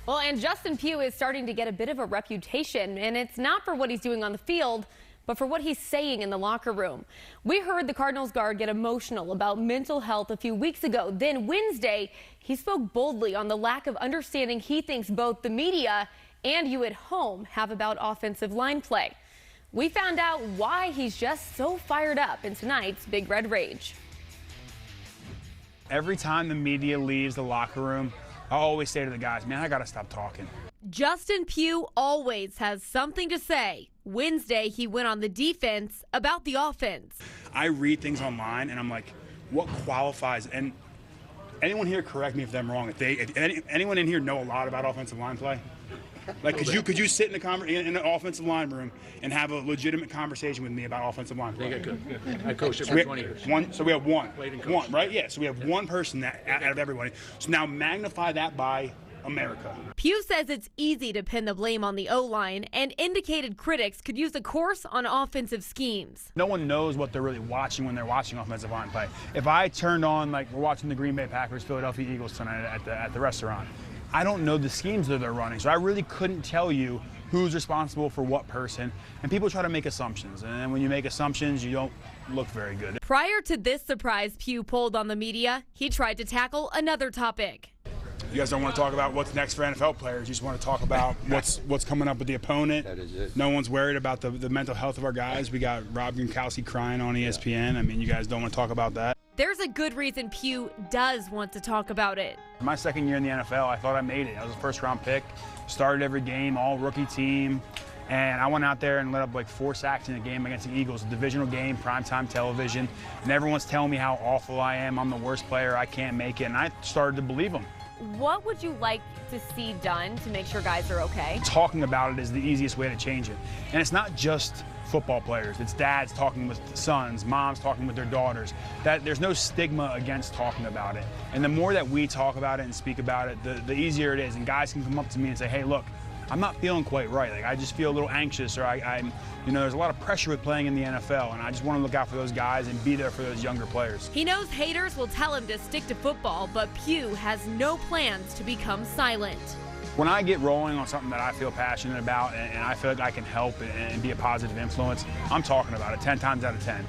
Well, and Justin Pugh is starting to get a bit of a reputation, and it's not for what he's doing on the field, but for what he's saying in the locker room. We heard the Cardinals guard get emotional about mental health a few weeks ago. Then Wednesday, he spoke boldly on the lack of understanding he thinks both the media and you at home have about offensive line play. We found out why he's just so fired up in tonight's Big Red Rage. Every time the media leaves the locker room, I always say to the guys, man, I got to stop talking. Justin Pugh always has something to say. Wednesday, he went on the defense about the offense. I read things online, and I'm like, what qualifies? And anyone here, correct me if I'm wrong, if anyone in here know a lot about offensive line play? Like, could you sit in an offensive line room and have a legitimate conversation with me about offensive line play? I think I could. I coached it for 20 years. So we have one. One, right? Yeah, so we have one person out of everybody. So now magnify that by America. Pugh says it's easy to pin the blame on the O-line and indicated critics could use a course on offensive schemes. No one knows what they're really watching when they're watching offensive line play. If I turned on, like we're watching the Green Bay Packers, Philadelphia Eagles tonight at the restaurant, I don't know the schemes that they're running, so I really couldn't tell you who's responsible for what person. And people try to make assumptions, and then when you make assumptions, you don't look very good. Prior to this surprise Pugh pulled on the media, he tried to tackle another topic. You guys don't want to talk about what's next for NFL players. You just want to talk about what's coming up with the opponent. That is it. No one's worried about the mental health of our guys. We got Rob Gronkowski crying on ESPN. I mean, you guys don't want to talk about that. There's a good reason Pugh does want to talk about it. My second year in the NFL, I thought I made it. I was a first-round pick, started every game, all rookie team, and I went out there and let up like 4 sacks in a game against the Eagles, a divisional game, primetime television, and everyone's telling me how awful I am. I'm the worst player. I can't make it, and I started to believe them. What would you like to see done to make sure guys are okay? Talking about it is the easiest way to change it, and it's not just football players. It's dads talking with sons, moms talking with their daughters. That there's no stigma against talking about it. And the more that we talk about it and speak about it, the easier it is. And guys can come up to me and say, hey, look, I'm not feeling quite right. Like, I just feel a little anxious, or I'm, there's a lot of pressure with playing in the NFL, and I just want to look out for those guys and be there for those younger players. He knows haters will tell him to stick to football, but Pugh has no plans to become silent. When I get rolling on something that I feel passionate about and I feel like I can help and be a positive influence, I'm talking about it 10 times out of 10.